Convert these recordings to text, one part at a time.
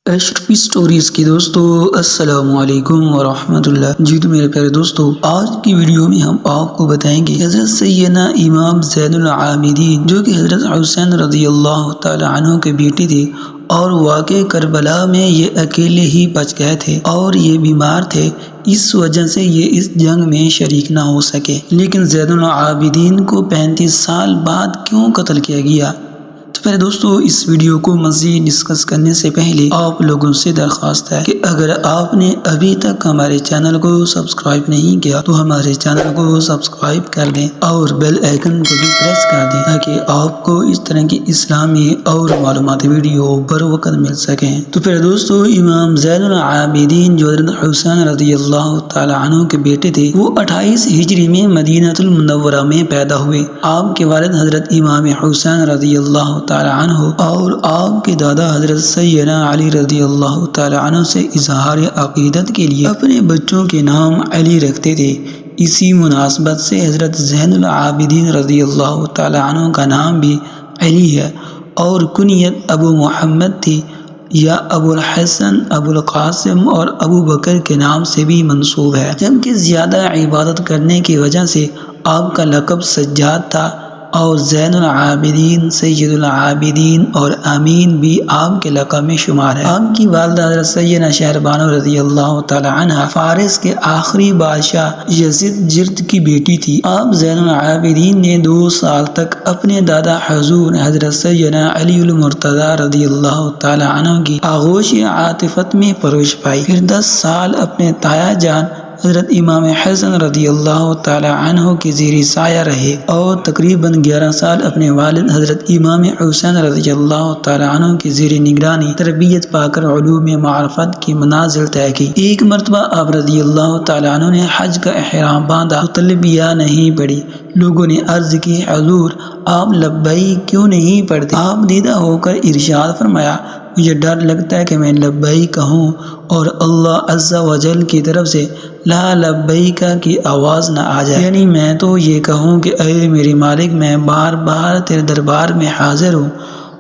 اشرفی stories کی دوستو السلام علیکم ورحمۃ اللہ۔ جی تو میرے پیارے دوستو، آج کی ویڈیو میں ہم آپ کو بتائیں گے حضرت سیدنا امام زین العابدین جو کہ حضرت حسین رضی اللہ تعالی عنہ کے بیٹے تھے، اور واقع کربلا میں یہ اکیلے ہی بچ گئے تھے اور یہ بیمار تھے، اس وجہ سے یہ اس جنگ میں شریک نہ ہو سکے۔ لیکن زین العابدین کو 35 سال بعد کیوں قتل کیا گیا؟ تو پہلے دوستو، اس ویڈیو کو مزید ڈسکس کرنے سے پہلے آپ لوگوں سے درخواست ہے کہ اگر آپ نے ابھی تک ہمارے چینل کو سبسکرائب نہیں کیا تو ہمارے چینل کو سبسکرائب کر دیں اور بیل آئیکن کو بھی پریس کر دیں تاکہ آپ کو اس طرح کی اسلامی اور معلوماتی ویڈیو بر وقت مل سکیں۔ تو پھر دوستو، امام زین العابدین جو حضرت حسین رضی اللہ تعالی عنہ کے بیٹے تھے، وہ 28 ہجری میں مدینہ المنورہ میں پیدا ہوئے۔ آپ کے والد حضرت امام حسین رضی اللہ تعالی عنہ اور آپ کے دادا حضرت سیدنا علی رضی اللہ تعالی عنہ سے اظہار عقیدت کے لیے اپنے بچوں کے نام علی رکھتے تھے۔ اسی مناسبت سے حضرت زین العابدین رضی اللہ تعالی عنہ کا نام بھی علی ہے، اور کنیت ابو محمد تھی، یا ابو الحسن، ابو القاسم اور ابو بکر کے نام سے بھی منسوب ہے، جبکہ زیادہ عبادت کرنے کی وجہ سے آپ کا لقب سجاد تھا، اور زین العابدین، سید العابدین اور امین بھی آپ کے لقب میں شمار ہے۔ آپ کی والدہ حضرت سیدہ شہربانو رضی اللہ تعالی عنہ فارس کے آخری بادشاہ یزید جرد کی بیٹی تھی۔ آپ زین العابدین نے 2 سال تک اپنے دادا حضور حضرت سیدنا علی المرتضی رضی اللہ تعالی عنہ کی آغوش عاطفت میں پرورش پائی، پھر 10 سال اپنے تایا جان حضرت امام حسن رضی اللہ تعالی عنہ کے زیر سایہ رہے، اور تقریباً 11 سال اپنے والد حضرت امام حسین رضی اللہ تعالی عنہ کی زیر نگرانی تربیت پا کر علوم معرفت کی منازل طے کی۔ ایک مرتبہ آپ رضی اللہ تعالی عنہ نے حج کا احرام باندھا تو تلبیہ نہیں پڑھی۔ لوگوں نے عرض کی، حضور آپ لبیک کیوں نہیں پڑھتے؟ آپ دیدہ ہو کر ارشاد فرمایا، مجھے ڈر لگتا ہے کہ میں لبیک کہوں اور اللہ عز و جل کی طرف سے لا لبیک کی آواز نہ آ جائے، یعنی میں تو یہ کہوں کہ اے میرے مالک، میں بار بار تیرے دربار میں حاضر ہوں،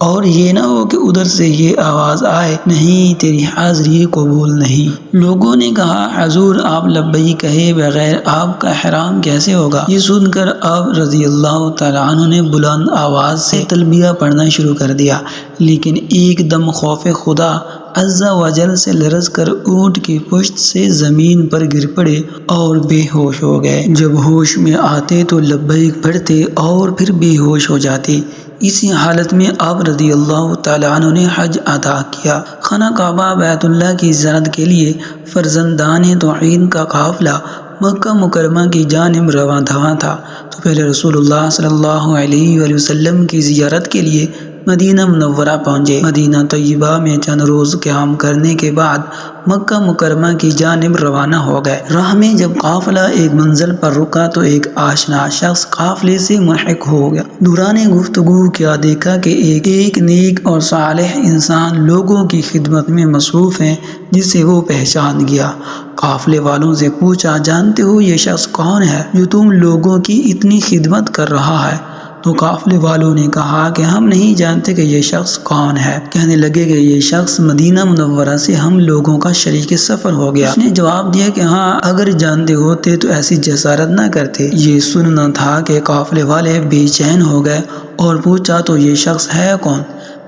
اور یہ نہ ہو کہ ادھر سے یہ آواز آئے، نہیں تیری حاضری قبول نہیں۔ لوگوں نے کہا، حضور آپ لبیک کہے بغیر آپ کا احرام کیسے ہوگا؟ یہ سن کر آپ رضی اللہ تعالی عنہ نے بلند آواز سے تلبیہ پڑھنا شروع کر دیا، لیکن ایک دم خوف خدا عز و جل سے لرز کر اونٹ کی پشت سے زمین پر گر پڑے اور بے ہوش ہو گئے۔ جب ہوش میں آتے تو لبیک پڑھتے اور پھر بے ہوش ہو جاتے۔ اسی حالت میں آپ رضی اللہ تعالی عنہ نے حج ادا کیا۔ خانہ کعبہ بیت اللہ کی زیارت کے لیے فرزندان توحید کا قافلہ مکہ مکرمہ کی جانب رواں دواں تھا، تو پہلے رسول اللہ صلی اللہ علیہ وآلہ وسلم کی زیارت کے لیے مدینہ منورہ پہنچے۔ مدینہ طیبہ میں چند روز قیام کرنے کے بعد مکہ مکرمہ کی جانب روانہ ہو گئے۔ راہ میں جب قافلہ ایک منزل پر رکا تو ایک آشنا شخص قافلے سے ملحق ہو گیا۔ دوران گفتگو کیا دیکھا کہ ایک نیک اور صالح انسان لوگوں کی خدمت میں مصروف ہے، جسے وہ پہچان گیا۔ قافلے والوں سے پوچھا، جانتے ہو یہ شخص کون ہے جو تم لوگوں کی اتنی خدمت کر رہا ہے؟ تو قافلے والوں نے کہا کہ ہم نہیں جانتے کہ یہ شخص کون ہے۔ کہنے لگے کہ یہ شخص مدینہ منورہ سے ہم لوگوں کا شریک سفر ہو گیا۔ اس نے جواب دیا کہ ہاں، اگر جانتے ہوتے تو ایسی جسارت نہ کرتے۔ یہ سننا تھا کہ قافلے والے بے چین ہو گئے اور پوچھا، تو یہ شخص ہے کون؟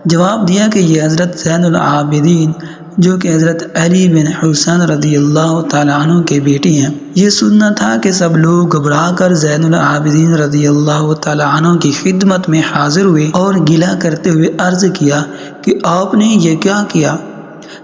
جواب دیا کہ یہ حضرت زین العابدین جو کہ حضرت علی بن حسین رضی اللہ تعالی عنہ کے بیٹے ہیں۔ یہ سننا تھا کہ سب لوگ گھبرا کر زین العابدین رضی اللہ تعالی عنہ کی خدمت میں حاضر ہوئے اور گلہ کرتے ہوئے عرض کیا کہ آپ نے یہ کیا کیا؟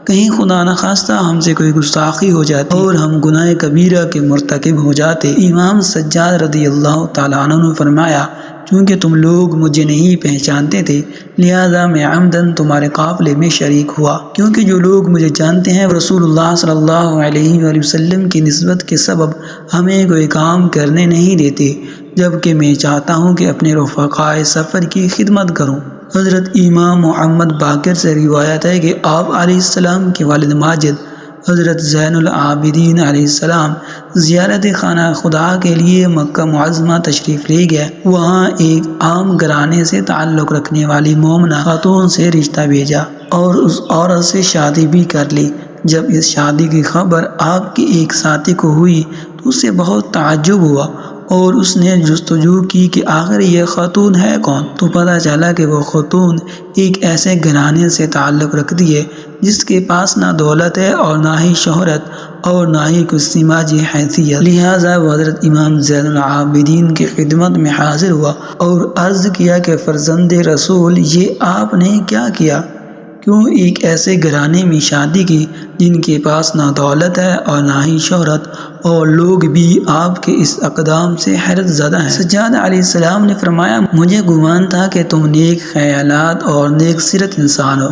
کہیں خدا نخواستہ ہم سے کوئی گستاخی ہو جاتی اور ہم گناہ کبیرہ کے مرتکب ہو جاتے۔ امام سجاد رضی اللہ تعالی عنہ نے فرمایا، چونکہ تم لوگ مجھے نہیں پہچانتے تھے، لہذا میں عمدن تمہارے قافلے میں شریک ہوا، کیونکہ جو لوگ مجھے جانتے ہیں رسول اللہ صلی اللہ علیہ وآلہ وسلم کی نسبت کے سبب ہمیں کوئی کام کرنے نہیں دیتے، جبکہ میں چاہتا ہوں کہ اپنے رفقائے سفر کی خدمت کروں۔ حضرت امام محمد باقر سے روایت ہے کہ آپ علیہ السلام کے والد ماجد حضرت زین العابدین علیہ السلام زیارت خانہ خدا کے لیے مکہ معظمہ تشریف لے گئے۔ وہاں ایک عام گھرانے سے تعلق رکھنے والی مومنہ خاتون سے رشتہ بھیجا اور اس عورت سے شادی بھی کر لی۔ جب اس شادی کی خبر آپ کے ایک ساتھی کو ہوئی تو اسے بہت تعجب ہوا اور اس نے جستجو کی کہ آخر یہ خاتون ہے کون؟ تو پتہ چلا کہ وہ خاتون ایک ایسے گھرانے سے تعلق رکھتی ہے جس کے پاس نہ دولت ہے اور نہ ہی شہرت اور نہ ہی کوئی سماجی حیثیت۔ لہٰذا وہ حضرت امام زین العابدین کی خدمت میں حاضر ہوا اور عرض کیا کہ فرزند رسول، یہ آپ نے کیا کیا؟ کیوں ایک ایسے گھرانے میں شادی کی جن کے پاس نہ دولت ہے اور نہ ہی شہرت، اور لوگ بھی آپ کے اس اقدام سے حیرت زدہ ہیں؟ سجاد علیہ السلام نے فرمایا، مجھے گمان تھا کہ تم نیک خیالات اور نیک سیرت انسان ہو۔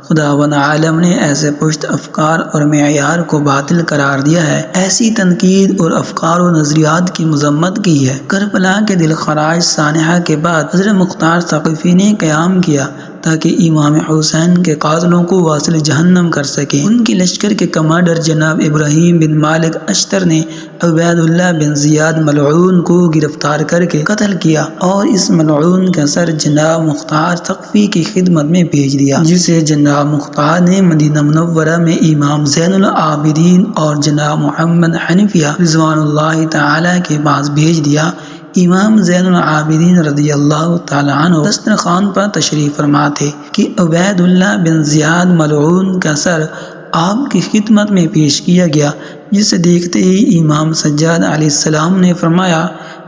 خداوند عالم نے ایسے پشت افکار اور معیار کو باطل قرار دیا ہے، ایسی تنقید اور افکار و نظریات کی مذمت کی ہے۔ کربلا کے دل خراش سانحہ کے بعد حضرت مختار ثقفی نے قیام کیا تاکہ امام حسین کے قاتلوں کو واصل جہنم کر سکے۔ ان کے لشکر کے کمانڈر جناب ابراہیم بن مالک اشتر نے عبید اللہ بن زیاد ملعون کو گرفتار کر کے قتل کیا اور اس ملعون کا سر جناب مختار ثقفی کی خدمت میں بھیج دیا، جسے جناب مختار نے مدینہ منورہ میں امام زین العابدین اور جناب محمد حنفیہ رضوان اللہ تعالی کے پاس بھیج دیا۔ امام زین العابدین رضی اللہ تعالیٰ عنہ دسترخوان پر تشریف فرما تھے کہ عبید اللہ بن زیاد ملعون کا سر آپ کی خدمت میں پیش کیا گیا، جسے دیکھتے ہی امام سجاد علیہ السلام نے فرمایا،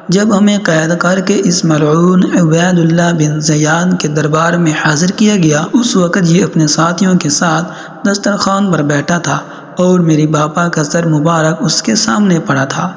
جب ہمیں قید کر کے اس ملعون عبید اللہ بن زیاد کے دربار میں حاضر کیا گیا، اس وقت یہ اپنے ساتھیوں کے ساتھ دسترخوان پر بیٹھا تھا اور میرے باپا کا سر مبارک اس کے سامنے پڑا تھا۔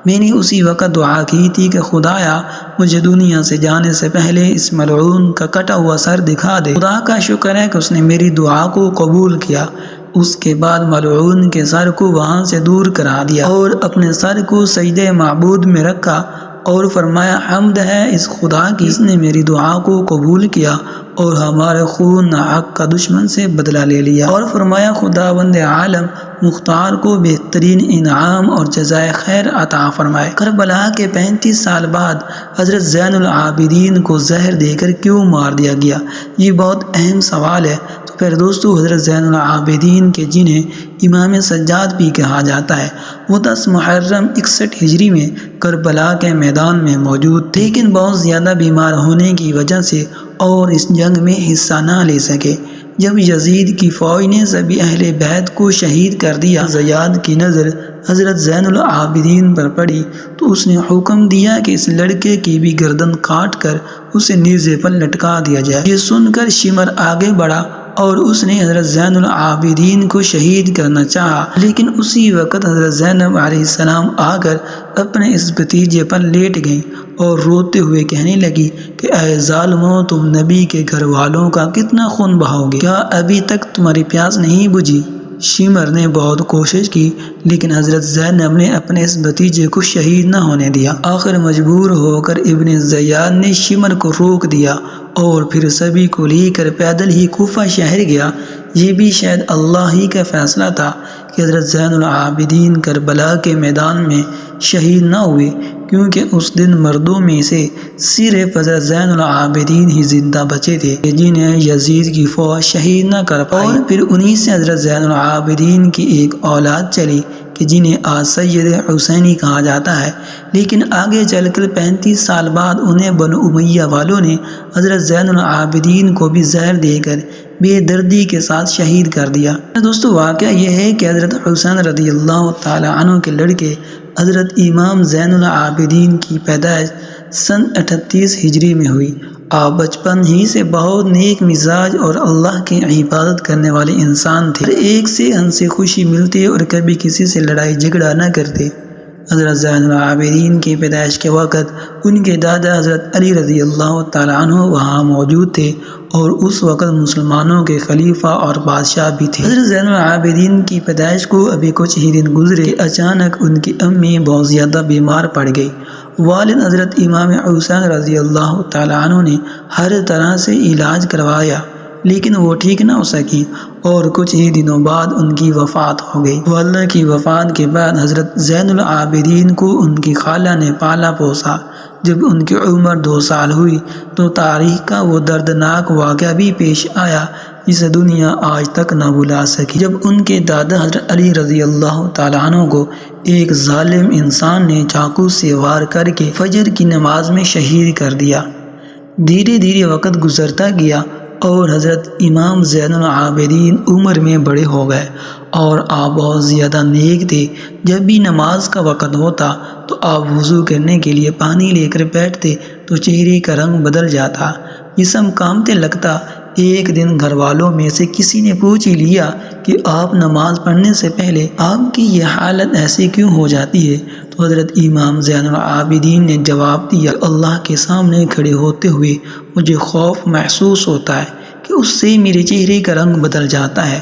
میں نے اسی وقت دعا کی تھی کہ خدایا مجھے دنیا سے جانے سے پہلے اس ملعون کا کٹا ہوا سر دکھا دے۔ خدا کا شکر ہے کہ اس نے میری دعا کو قبول کیا۔ اس کے بعد ملعون کے سر کو وہاں سے دور کرا دیا اور اپنے سر کو سجدہ معبود میں رکھا اور فرمایا، حمد ہے اس خدا کی، اس نے میری دعا کو قبول کیا اور ہمارے خون حق کا دشمن سے بدلہ لے لیا، اور فرمایا خداوند عالم مختار کو بہترین انعام اور جزائے خیر عطا فرمائے۔ کربلا کے 35 سال بعد حضرت زین العابدین کو زہر دے کر کیوں مار دیا گیا؟ یہ بہت اہم سوال ہے۔ تو پھر دوستو، حضرت زین العابدین کے جنہیں امام سجاد بھی کہا جاتا ہے، وہ 10 محرم 61 ہجری میں کربلا کے میدان میں موجود تھے، لیکن بہت زیادہ بیمار ہونے کی وجہ سے اور اس جنگ میں حصہ نہ لے سکے۔ جب یزید کی فوج نے سبھی اہل بیت کو شہید کر دیا، زیاد کی نظر حضرت زین العابدین پر پڑی تو اس نے حکم دیا کہ اس لڑکے کی بھی گردن کاٹ کر اسے نیزے پر لٹکا دیا جائے۔ یہ سن کر شمر آگے بڑھا اور اس نے حضرت زین العابدین کو شہید کرنا چاہا، لیکن اسی وقت حضرت زینب علیہ السلام آ کر اپنے اس بھتیجے پر لیٹ گئیں اور روتے ہوئے کہنے لگی کہ اے ظالموں، تم نبی کے گھر والوں کا کتنا خون بہاؤ گے؟ کیا ابھی تک تمہاری پیاس نہیں بجھی؟ شمر نے بہت کوشش کی لیکن حضرت زینب نے اپنے اس بھتیجے کو شہید نہ ہونے دیا۔ آخر مجبور ہو کر ابن زیاد نے شمر کو روک دیا اور پھر سبھی کو لے کر پیدل ہی کوفہ شہر گیا۔ یہ بھی شاید اللہ ہی کا فیصلہ تھا کہ حضرت زین العابدین کربلا کے میدان میں شہید نہ ہوئے، کیونکہ اس دن مردوں میں سے صرف حضرت زین العابدین ہی زندہ بچے تھے جنہیں یزید کی فوج شہید نہ کر پائی، اور پھر انہی سے حضرت زین العابدین کی ایک اولاد چلی کہ جنہیں آج سید حسینی کہا جاتا ہے، لیکن آگے چل کر 35 سال بعد انہیں بنو امیہ والوں نے حضرت زین العابدین کو بھی زہر دے کر بے دردی کے ساتھ شہید کر دیا۔ دوستو، واقعہ یہ ہے کہ حضرت حسین رضی اللہ تعالیٰ عنہ کے لڑکے حضرت امام زین العابدین کی پیدائش سن 38 ہجری میں ہوئی۔ آپ بچپن ہی سے بہت نیک مزاج اور اللہ کی عبادت کرنے والے انسان تھے، ایک سے ہنسی خوشی ملتے اور کبھی کسی سے لڑائی جھگڑا نہ کرتے۔ حضرت زین العابدین کی پیدائش کے وقت ان کے دادا حضرت علی رضی اللہ تعالیٰ عنہ وہاں موجود تھے اور اس وقت مسلمانوں کے خلیفہ اور بادشاہ بھی تھے۔ حضرت زین العابدین کی پیدائش کو ابھی کچھ ہی دن گزرے کہ اچانک ان کی امی بہت زیادہ بیمار پڑ گئی۔ والد حضرت امام حسین رضی اللہ تعالیٰ عنہ نے ہر طرح سے علاج کروایا لیکن وہ ٹھیک نہ ہو سکی اور کچھ ہی دنوں بعد ان کی وفات ہو گئی۔ والدہ کی وفات کے بعد حضرت زین العابدین کو ان کی خالہ نے پالا پوسا۔ جب ان کی عمر 2 سال ہوئی تو تاریخ کا وہ دردناک واقعہ بھی پیش آیا جسے دنیا آج تک نہ بھلا سکی، جب ان کے دادا حضرت علی رضی اللہ تعالیٰ عنہ کو ایک ظالم انسان نے چاقو سے وار کر کے فجر کی نماز میں شہید کر دیا۔ دھیرے دھیرے وقت گزرتا گیا اور حضرت امام زین العابدین عمر میں بڑے ہو گئے اور آپ بہت زیادہ نیک تھے۔ جب بھی نماز کا وقت ہوتا تو آپ وضو کرنے کے لیے پانی لے کر بیٹھتے تو چہرے کا رنگ بدل جاتا، جسم کانپنے لگتا۔ ایک دن گھر والوں میں سے کسی نے پوچھ ہی لیا کہ آپ نماز پڑھنے سے پہلے آپ کی یہ حالت ایسی کیوں ہو جاتی ہے؟ تو حضرت امام زین العابدین نے جواب دیا، اللہ کے سامنے کھڑے ہوتے ہوئے مجھے خوف محسوس ہوتا ہے کہ اس سے میرے چہرے کا رنگ بدل جاتا ہے۔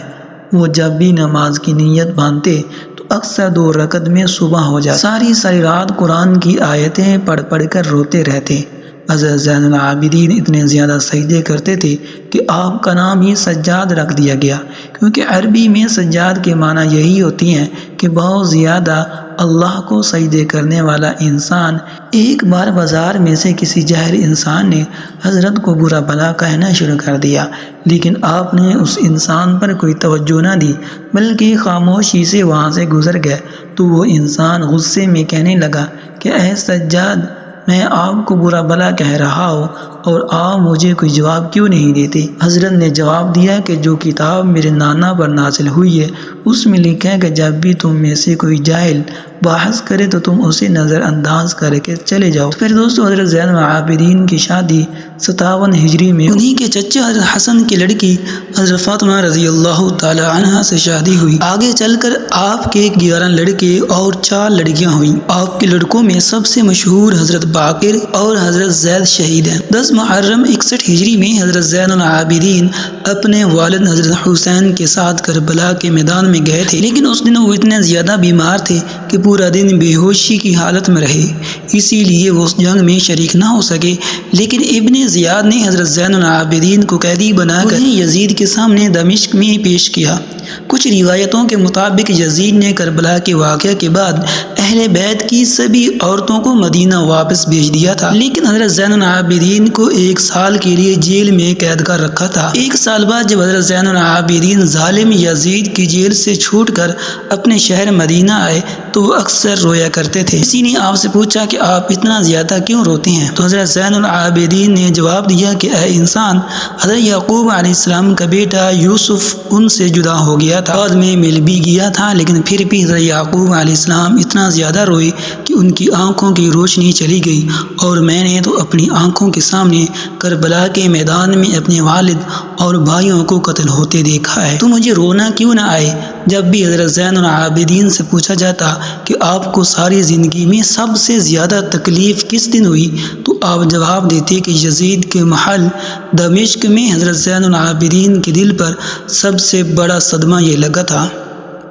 وہ جب بھی نماز کی نیت باندھتے تو اکثر 2 رکعت میں صبح ہو جاتی۔ ساری رات قرآن کی آیتیں پڑھ پڑھ کر روتے رہتے۔ حضرت زین العابدین اتنے زیادہ سجدے کرتے تھے کہ آپ کا نام ہی سجاد رکھ دیا گیا، کیونکہ عربی میں سجاد کے معنی یہی ہوتی ہیں کہ بہت زیادہ اللہ کو سجدے کرنے والا انسان۔ ایک بار بازار میں سے کسی جاہل انسان نے حضرت کو برا بھلا کہنا شروع کر دیا، لیکن آپ نے اس انسان پر کوئی توجہ نہ دی بلکہ خاموشی سے وہاں سے گزر گئے۔ تو وہ انسان غصے میں کہنے لگا کہ اے سجاد، میں آپ کو برا بھلا کہہ رہا ہوں اور آپ مجھے کوئی جواب کیوں نہیں دیتے؟ حضرت نے جواب دیا کہ جو کتاب میرے نانا پر نازل ہوئی ہے اس میں لکھا ہے کہ جب بھی تم میں سے کوئی جاہل بحث کرے تو تم اسے نظر انداز کر کے چلے جاؤ۔ پھر دوستو حضرت زین العابدین کی شادی 57 ہجری میں انہی کے چچا حضرت حسن کی لڑکی حضرت فاطمہ رضی اللہ تعالی عنہا سے شادی ہوئی۔ آگے چل کر آپ کے 11 لڑکے اور 4 لڑکیاں ہوئیں۔ آپ کے لڑکوں میں سب سے مشہور حضرت باقر اور حضرت زید شہید ہیں۔ 10 محرم 61 ہجری میں حضرت زین العابدین اپنے والد حضرت حسین کے ساتھ کربلا کے میدان میں گئے تھے، لیکن اس دن وہ اتنے زیادہ بیمار تھے کہ پورا دن بے ہوشی کی حالت میں رہے، اسی لیے وہ اس جنگ میں شریک نہ ہو سکے۔ لیکن ابن زیاد نے حضرت زین العابدین کو قیدی بنا کر یزید کے سامنے دمشق میں پیش کیا۔ کچھ روایتوں کے مطابق یزید نے کربلا کے واقعہ کے بعد اہل بیت کی سبھی عورتوں کو مدینہ واپس بھیج دیا تھا، لیکن حضرت زین العابدین کو 1 سال کے لیے جیل میں قید کر رکھا تھا۔ 1 سال بعد جب حضرت زین العابدین ظالم یزید کی جیل سے چھوٹ کر اپنے شہر مدینہ آئے تو وہ اکثر رویا کرتے تھے۔ کسی نے آپ سے پوچھا کہ آپ اتنا زیادہ کیوں روتے ہیں؟ تو حضرت زین العابدین نے جواب دیا کہ اے انسان، حضرت یعقوب علیہ السلام کا بیٹا یوسف ان سے جدا ہو گیا تھا، بعد میں مل بھی گیا تھا، لیکن پھر بھی حضرت یعقوب علیہ السلام اتنا زیادہ روئے کہ ان کی آنکھوں کی روشنی چلی گئی، اور میں نے تو اپنی آنکھوں کے سامنے کربلا کے میدان میں اپنے والد اور بھائیوں کو قتل ہوتے دیکھا ہے، تو مجھے رونا کیوں نہ آئے؟ جب بھی حضرت زین العابدین سے پوچھا جاتا کہ آپ کو ساری زندگی میں سب سے زیادہ تکلیف کس دن ہوئی تو آپ جواب دیتے کہ یزید کے محل دمشق میں حضرت زین العابدین کے دل پر سب سے بڑا صدمہ یہ لگا تھا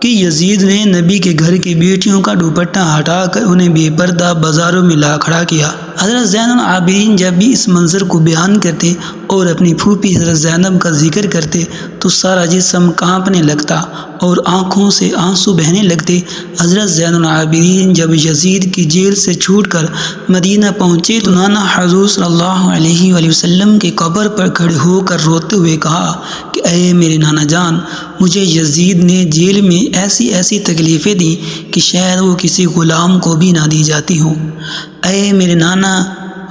کہ یزید نے نبی کے گھر کی بیٹیوں کا دوپٹہ ہٹا کر انہیں بے پردہ بازاروں میں لا کھڑا کیا۔ حضرت زین العابدین جب بھی اس منظر کو بیان کرتے اور اپنی پھوپھی حضرت زینب کا ذکر کرتے تو سارا جسم کانپنے لگتا اور آنکھوں سے آنسو بہنے لگتے۔ حضرت زین العابدین جب یزید کی جیل سے چھوٹ کر مدینہ پہنچے تو نانا حضور صلی اللہ علیہ وآلہ وسلم کے قبر پر کھڑے ہو کر روتے ہوئے کہا کہ اے میرے نانا جان، مجھے یزید نے جیل میں ایسی تکلیفیں دی کہ شاید وہ کسی غلام کو بھی نہ دی جاتی ہوں۔ اے میرے نانا،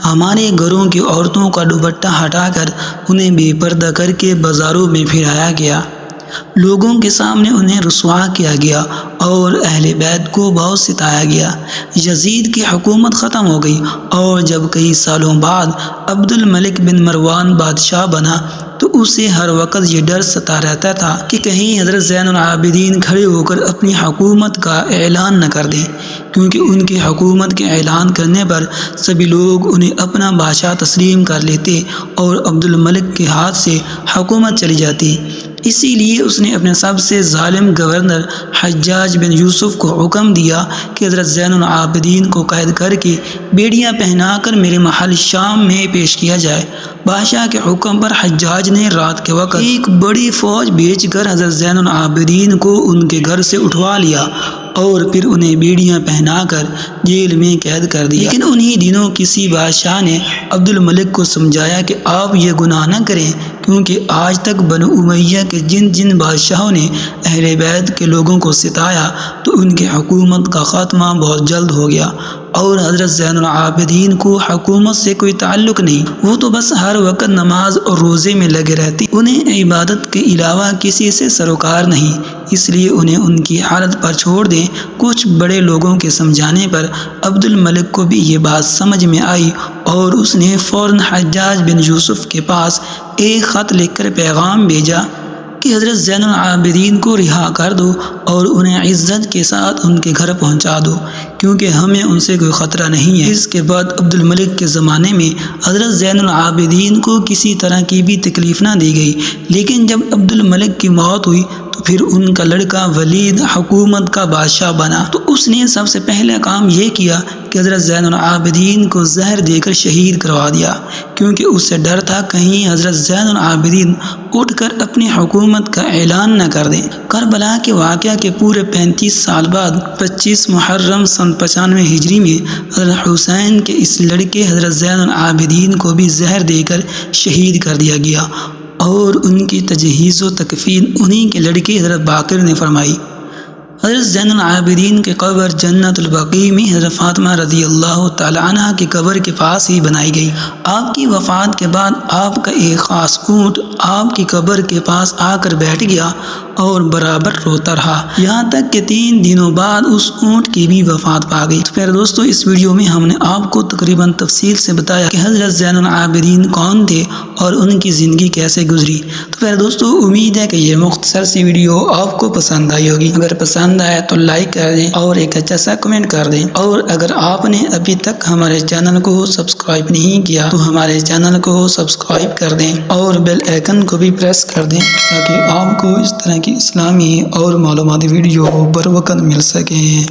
ہمارے گھروں کی عورتوں کا دوپٹہ ہٹا کر انہیں بے پردہ کر کے بازاروں میں پھرایا گیا، لوگوں کے سامنے انہیں رسوا کیا گیا اور اہل بیت کو بہت ستایا گیا۔ یزید کی حکومت ختم ہو گئی اور جب کئی سالوں بعد عبد الملک بن مروان بادشاہ بنا تو اسے ہر وقت یہ ڈر ستا رہتا تھا کہ کہیں حضرت زین العابدین کھڑے ہو کر اپنی حکومت کا اعلان نہ کر دیں، کیونکہ ان کی حکومت کے اعلان کرنے پر سبھی لوگ انہیں اپنا بادشاہ تسلیم کر لیتے اور عبد الملک کے ہاتھ سے حکومت چلی جاتی۔ اسی لیے اس نے اپنے سب سے ظالم گورنر حجاج بن یوسف کو حکم دیا کہ حضرت زین العابدین کو قید کر کے بیڑیاں پہنا کر میرے محل شام میں پیش کیا جائے۔ بادشاہ کے حکم پر حجاج نے رات کے وقت ایک بڑی فوج بھیج کر حضرت زین العابدین کو ان کے گھر سے اٹھوا لیا اور پھر انہیں بیڑیاں پہنا کر جیل میں قید کر دیا۔ لیکن انہی دنوں کسی بادشاہ نے عبد الملک کو سمجھایا کہ آپ یہ گناہ نہ کریں، کیونکہ آج تک بنو امیہ کے جن جن بادشاہوں نے اہل بیت کے لوگوں کو ستایا تو ان کی حکومت کا خاتمہ بہت جلد ہو گیا، اور حضرت زین العابدین کو حکومت سے کوئی تعلق نہیں، وہ تو بس ہر وقت نماز اور روزے میں لگے رہتے، انہیں عبادت کے علاوہ کسی سے سروکار نہیں، اس لیے انہیں ان کی حالت پر چھوڑ دیں۔ کچھ بڑے لوگوں کے سمجھانے پر عبد الملک کو بھی یہ بات سمجھ میں آئی اور اس نے فوراً حجاج بن یوسف کے پاس ایک خط لکھ کر پیغام بھیجا کہ حضرت زین العابدین کو رہا کر دو اور انہیں عزت کے ساتھ ان کے گھر پہنچا دو، کیونکہ ہمیں ان سے کوئی خطرہ نہیں ہے۔ اس کے بعد عبد الملک کے زمانے میں حضرت زین العابدین کو کسی طرح کی بھی تکلیف نہ دی گئی، لیکن جب عبد الملک کی موت ہوئی تو پھر ان کا لڑکا ولید حکومت کا بادشاہ بنا، تو اس نے سب سے پہلا کام یہ کیا کہ حضرت زین العابدین کو زہر دے کر شہید کروا دیا، کیونکہ اس سے ڈر تھا کہیں حضرت زین العابدین اٹھ کر اپنی حکومت کا اعلان نہ کر دیں۔ کربلا کے واقعہ کے پورے 35 سال بعد 25 محرم سن 95 ہجری میں حضرت حسین کے اس لڑکے حضرت زین العابدین کو بھی زہر دے کر شہید کر دیا گیا، اور ان کی تجہیز و تکفین انہی کے لڑکے حضرت باقر نے فرمائی۔ حضرت زین العابدین کی قبر جنت البقیع میں حضرت فاطمہ رضی اللہ تعالی عنہ کی قبر کے پاس ہی بنائی گئی۔ آپ کی وفات کے بعد آپ کا ایک خاص اونٹ آپ کی قبر کے پاس آ کر بیٹھ گیا اور برابر روتا رہا، یہاں تک کہ 3 دنوں بعد اس اونٹ کی بھی وفات پا گئی۔ تو پھر دوستو، اس ویڈیو میں ہم نے آپ کو تقریباً تفصیل سے بتایا کہ حضرت زین العابدین کون تھے اور ان کی زندگی کیسے گزری۔ تو پھر دوستو، امید ہے کہ یہ مختصر سی ویڈیو آپ کو پسند آئی ہوگی۔ اگر پسند آئے تو لائک کر دیں اور ایک اچھا سا کمنٹ کر دیں، اور اگر آپ نے ابھی تک ہمارے چینل کو سبسکرائب نہیں کیا تو ہمارے چینل کو سبسکرائب کر دیں اور بیل آئیکن کو بھی پریس کر دیں تاکہ آپ کو اس طرح کی اسلامی اور معلوماتی ویڈیو بر وقت مل سکیں۔